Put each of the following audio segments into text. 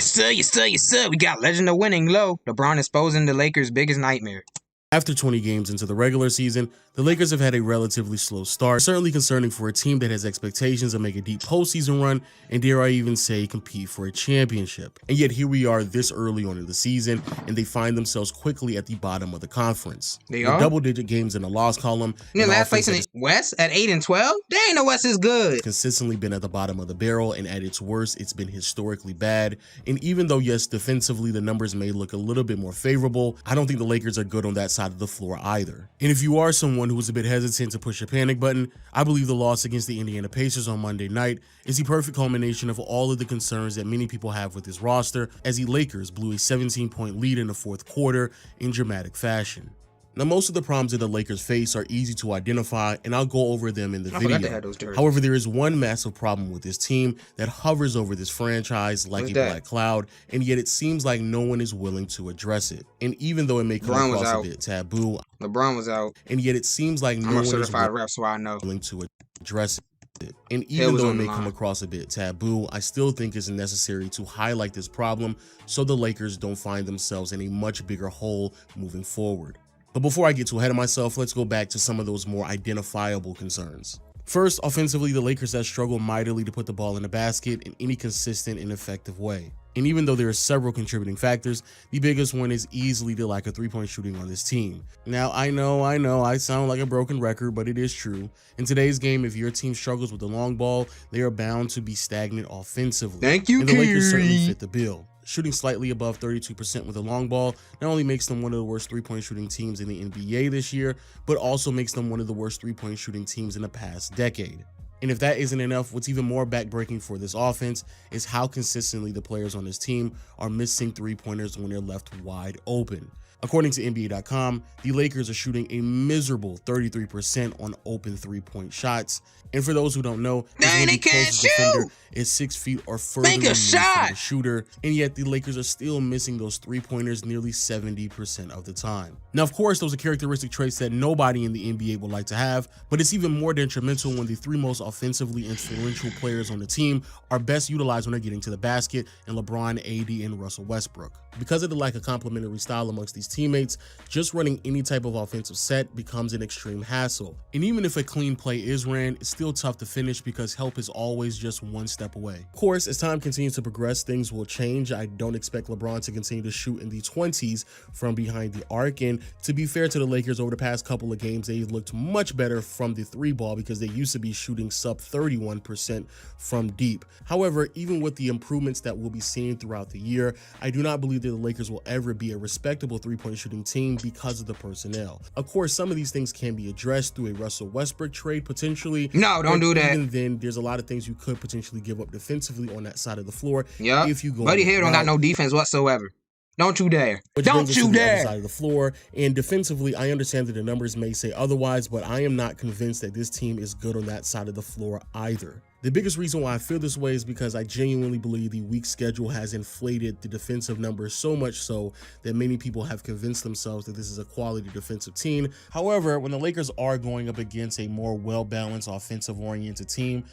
Yes, sir. We got legend of winning low. LeBron exposing the Lakers' biggest nightmare. After 20 games into the regular season, the Lakers have had a relatively slow start, certainly concerning for a team that has expectations of make a deep postseason run and, dare I even say, compete for a championship. And yet here we are this early on in the season, and they find themselves quickly at the bottom of the conference. They With are? double-digit games in the loss column. In the last place in the West at 8-12? Dang, the West is good. Consistently been at the bottom of the barrel, and at its worst, it's been historically bad. And even though, yes, defensively the numbers may look a little bit more favorable, I don't think the Lakers are good on that side of the floor either. And if you are someone who was a bit hesitant to push a panic button, I believe the loss against the Indiana Pacers on Monday night is the perfect culmination of all of the concerns that many people have with this roster, as the Lakers blew a 17-point lead in the fourth quarter in dramatic fashion. Now, most of the problems that the Lakers face are easy to identify, and I'll go over them in the video. However, there is one massive problem with this team that hovers over this franchise like a black cloud, and yet it seems like no one is willing to address it. And even though it may come across a bit taboo, LeBron was out, and yet it seems like no one is willing to address it. And even though it may come across a bit taboo, I still think it's necessary to highlight this problem so the Lakers don't find themselves in a much bigger hole moving forward. But before I get too ahead of myself, let's go back to some of those more identifiable concerns. First, offensively, the Lakers have struggled mightily to put the ball in the basket in any consistent and effective way. And even though there are several contributing factors, the biggest one is easily the lack of three-point shooting on this team. Now, I know, I sound like a broken record, but it is true. In today's game, if your team struggles with the long ball, they are bound to be stagnant offensively. Thank you, and the Lakers certainly fit the bill. Shooting slightly above 32% with a long ball not only makes them one of the worst three-point shooting teams in the NBA this year, but also makes them one of the worst three-point shooting teams in the past decade. And if that isn't enough, what's even more backbreaking for this offense is how consistently the players on this team are missing three-pointers when they're left wide open. According to NBA.com, the Lakers are shooting a miserable 33% on open three-point shots. And for those who don't know, they can't shoot. Is 6 feet or further removed from the shooter, and yet the Lakers are still missing those three-pointers nearly 70% of the time. Now, of course, those are characteristic traits that nobody in the NBA would like to have, but it's even more detrimental when the three most offensively influential players on the team are best utilized when they're getting to the basket, and LeBron, AD, and Russell Westbrook. Because of the lack of complementary style amongst these teammates, just running any type of offensive set becomes an extreme hassle. And even if a clean play is ran, it's still tough to finish because help is always just one step away. Of course, as time continues to progress, things will change. I don't expect LeBron to continue to shoot in the 20s from behind the arc, and to be fair to the Lakers, over the past couple of games, they've looked much better from the three ball because they used to be shooting sub 31% from deep. However, even with the improvements that we'll be seeing throughout the year, I do not believe that the Lakers will ever be a respectable three-point shooting team because of the personnel. Of course, some of these things can be addressed through a Russell Westbrook trade potentially. No, don't do that. Even then, there's a lot of things you could potentially give up defensively on that side of the floor. Yeah, if you go Buddy Hield don't got no defense whatsoever. Don't you dare. Don't you dare. The other side of the floor. And defensively, I understand that the numbers may say otherwise, but I am not convinced that this team is good on that side of the floor either. The biggest reason why I feel this way is because I genuinely believe the weak schedule has inflated the defensive numbers so much so that many people have convinced themselves that this is a quality defensive team. However, when the Lakers are going up against a more well-balanced offensive-oriented team,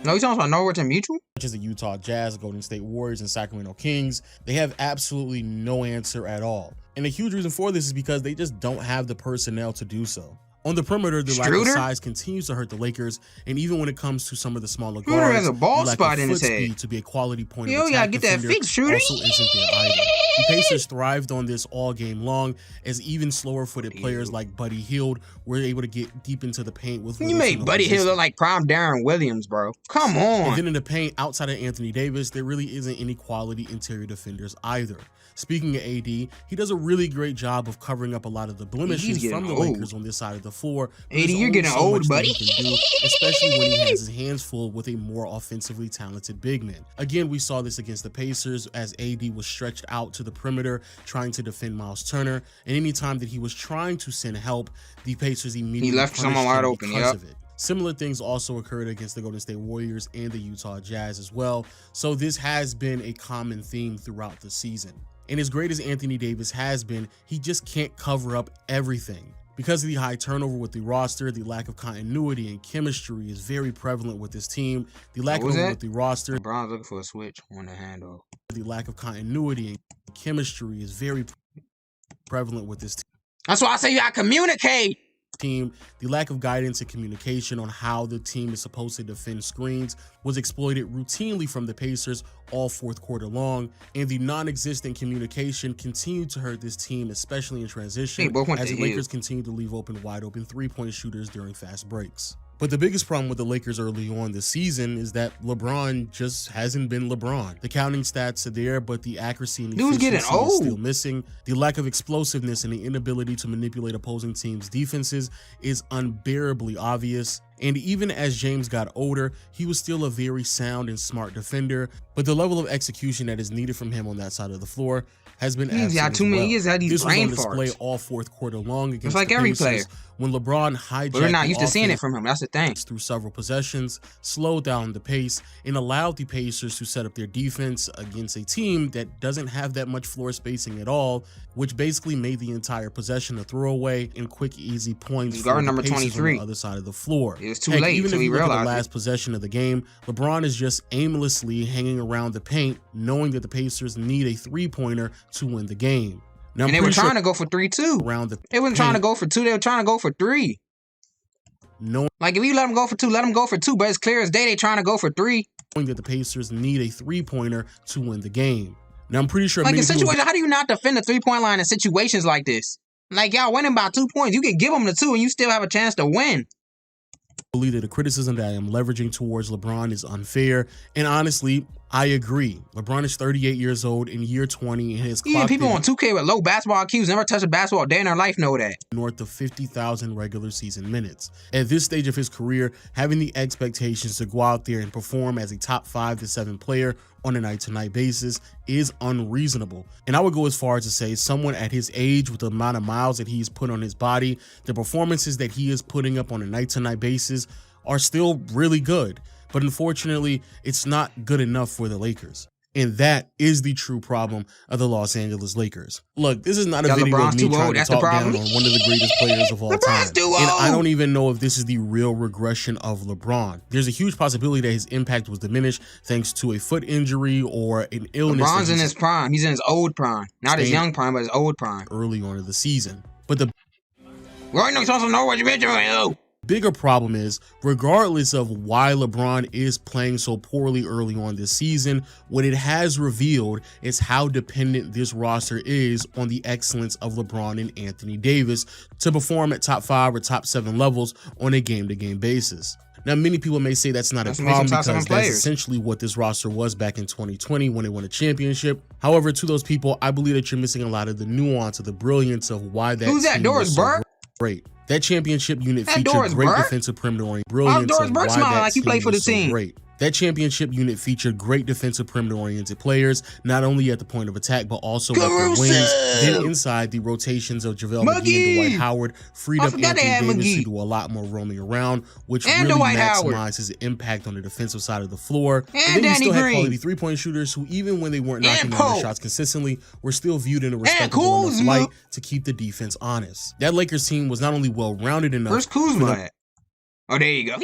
no, he's talking about Norwich Mutual? Such as the Utah Jazz, Golden State Warriors, and Sacramento Kings, they have absolutely no answer at all. And a huge reason for this is because they just don't have the personnel to do so. On the perimeter, the lack of size continues to hurt the Lakers, and even when it comes to some of the smaller guards, has a ball spot in his head to be a quality point of attack get that fixed, Shooter. Also isn't there either. The Pacers thrived on this all game long, as even slower-footed players like Buddy Hield were able to get deep into the paint with. You made Buddy Hield look like prime Darren Williams, bro. Come on. And then in the paint, outside of Anthony Davis, there really isn't any quality interior defenders either. Speaking of AD, he does a really great job of covering up a lot of the blemishes from the Lakers on this side of the floor. AD, you're getting old, buddy. Especially when he has his hands full with a more offensively talented big man. Again, we saw this against the Pacers as AD was stretched out to the perimeter trying to defend Miles Turner, and anytime that he was trying to send help, the Pacers immediately left someone wide open because of it. Similar things also occurred against the Golden State Warriors and the Utah Jazz as well, so this has been a common theme throughout the season. And as great as Anthony Davis has been, he just can't cover up everything. Because of the high turnover with the roster, the lack of continuity and chemistry is very prevalent with this team. The lack of with the roster, LeBron's looking for a switch on the handoff. The lack of continuity and chemistry is very prevalent with this team. That's why I say you gotta communicate. The lack of guidance and communication on how the team is supposed to defend screens was exploited routinely from the Pacers all fourth quarter long, and the non-existent communication continued to hurt this team, especially in transition, as the Lakers continued to leave wide open three-point shooters during fast breaks. But the biggest problem with the Lakers early on this season is that LeBron just hasn't been LeBron. The counting stats are there, but the accuracy and efficiency is still missing. The lack of explosiveness and the inability to manipulate opposing teams' defenses is unbearably obvious. And even as James got older, he was still a very sound and smart defender, but the level of execution that is needed from him on that side of the floor has been absent. He's got too many years. This was on display all fourth quarter long against like every player. When LeBron hijacked, but we're not used to seeing it from him. That's the thing. Through several possessions, slowed down the pace, and allowed the Pacers to set up their defense against a team that doesn't have that much floor spacing at all, which basically made the entire possession a throwaway and quick, easy points for number the Pacers 23 on the other side of the floor. It was too late. Even if you look at the last it. possession of the game, LeBron is just aimlessly hanging around the paint, knowing that the Pacers need a three-pointer to win the game. Now, and they were trying to go for 3 too. They weren't trying to go for 2. They were trying to go for 3. No, like if you let them go for 2, let them go for 2. But it's clear as day they trying to go for 3. Knowing that the Pacers need a three-pointer to win the game. Now I'm pretty sure. Like in situations, how do you not defend the 3-point line in situations like this? Like y'all winning by 2 points, you can give them the 2 and you still have a chance to win. I believe that the criticism that I am leveraging towards LeBron is unfair, and honestly, I agree. LeBron is 38 years old in year 20 and has clocked people on 2K with low basketball IQs never touched a basketball a day in their life know that. North of 50,000 regular season minutes. At this stage of his career, having the expectations to go out there and perform as a top 5 to 7 player on a night-to-night basis is unreasonable. And I would go as far as to say someone at his age, with the amount of miles that he's put on his body, the performances that he is putting up on a night-to-night basis are still really good. But unfortunately, it's not good enough for the Lakers. And that is the true problem of the Los Angeles Lakers. Look, this is not a video of me trying to talk down on one of the greatest players of all time. And I don't even know if this is the real regression of LeBron. There's a huge possibility that his impact was diminished thanks to a foot injury or an illness. LeBron's in his prime. He's in his old prime. Not his young prime, but his old prime. Early on in the season. But the... Well, I know you're supposed to know what you've been doing, bigger problem is, regardless of why LeBron is playing so poorly early on this season, what it has revealed is how dependent this roster is on the excellence of LeBron and Anthony Davis to perform at top 5 or top 7 levels on a game-to-game basis. Now, many people may say that's not a problem because that's essentially what this roster was back in 2020 when they won a championship. However, to those people, I believe that you're missing a lot of the nuance of the brilliance of why that team was so great. That championship unit featured great defensive perimeter oriented brilliance. Doris Burke smiling like he played for the team. Great. That championship unit featured great defensive perimeter oriented players, not only at the point of attack, but also at the wings. Then inside, the rotations of JaVale McGee and Dwight Howard freed up Anthony Davis to do a lot more roaming around, which really maximized his impact on the defensive side of the floor. And then you still had quality three-point shooters who, even when they weren't knocking down their shots consistently, were still viewed in a respectable enough light to keep the defense honest. That Lakers team was not only well-rounded enough. Where's Kuzma at? Oh, there you go.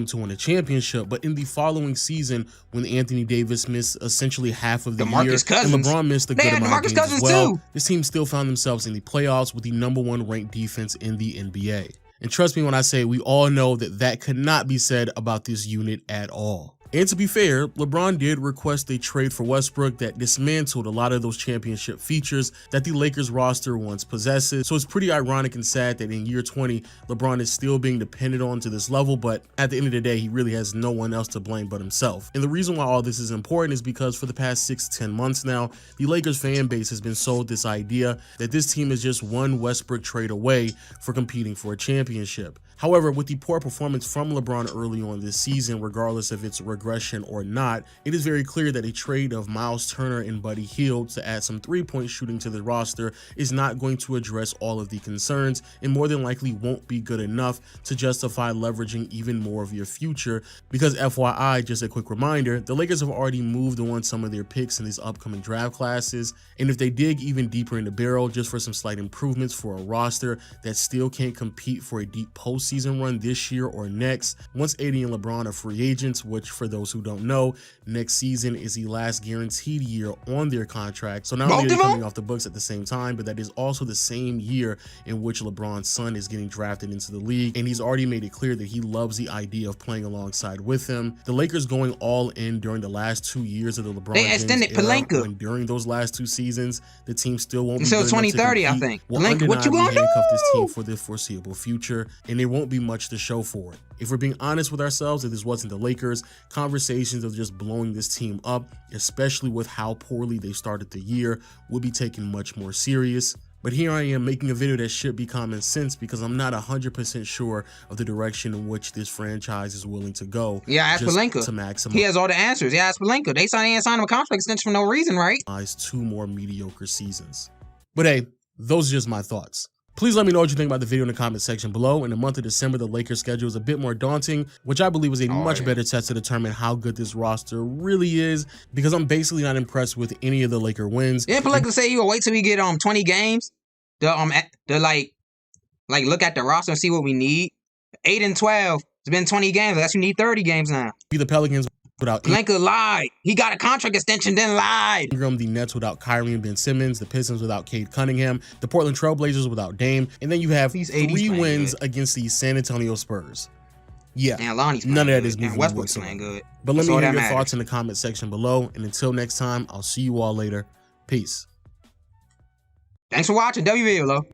To win a championship, but in the following season, when Anthony Davis missed essentially half of the year, and LeBron missed a good amount of games as well, this team still found themselves in the playoffs with the #1 ranked defense in the NBA. And trust me when I say we all know that that could not be said about this unit at all. And to be fair, LeBron did request a trade for Westbrook that dismantled a lot of those championship features that the Lakers roster once possesses. So it's pretty ironic and sad that in year 20, LeBron is still being depended on to this level, but at the end of the day, he really has no one else to blame but himself. And the reason why all this is important is because for the past 6 to 10 months now, the Lakers fan base has been sold this idea that this team is just one Westbrook trade away for competing for a championship. However, with the poor performance from LeBron early on this season, regardless if it's regression or not, it is very clear that a trade of Miles Turner and Buddy Hield to add some three-point shooting to the roster is not going to address all of the concerns and more than likely won't be good enough to justify leveraging even more of your future, because FYI, just a quick reminder, the Lakers have already moved on some of their picks in these upcoming draft classes, and if they dig even deeper in the barrel just for some slight improvements for a roster that still can't compete for a deep postseason run this year or next, once AD and LeBron are free agents, which for those who don't know, next season is the last guaranteed year on their contract. So not only are they coming off the books at the same time, but that is also the same year in which LeBron's son is getting drafted into the league, and he's already made it clear that he loves the idea of playing alongside with him. The Lakers going all in during the last 2 years of the LeBron James era, when during those last 2 seasons, the team still won't be until good 2030, enough to I think. will Palenka, what you gonna handcuff this do? team for the foreseeable future, and there won't be much to show for it. If we're being honest with ourselves, if this wasn't the Lakers, conversations of just blowing this team up, especially with how poorly they started the year, would be taken much more serious. But here I am making a video that should be common sense because I'm not 100% sure of the direction in which this franchise is willing to go. Yeah, ask Palenka. To maximize. He has all the answers. Yeah, ask Palenka. They ain't signed him a contract extension for no reason, right? 2 more mediocre seasons. But hey, those are just my thoughts. Please let me know what you think about the video in the comment section below. In the month of December, the Lakers schedule is a bit more daunting, which I believe is a much better test to determine how good this roster really is, because I'm basically not impressed with any of the Laker wins. Yeah, Palenka say you gonna wait till we get 20 games to like look at the roster and see what we need. 8 and 12. It's been 20 games. That's you need 30 games now. The Pelicans without Palenka lied. He got a contract extension, then lied. Ingram, the Nets without Kyrie and Ben Simmons, the Pistons without Cade Cunningham, the Portland Trail Blazers without Dame, and then you have 3 wins against the San Antonio Spurs. Yeah, and none of that is moving Westbrook's playing good. But let me hear your thoughts in the comment section below, and until next time, I'll see you all later. Peace. Thanks for watching. WVLO.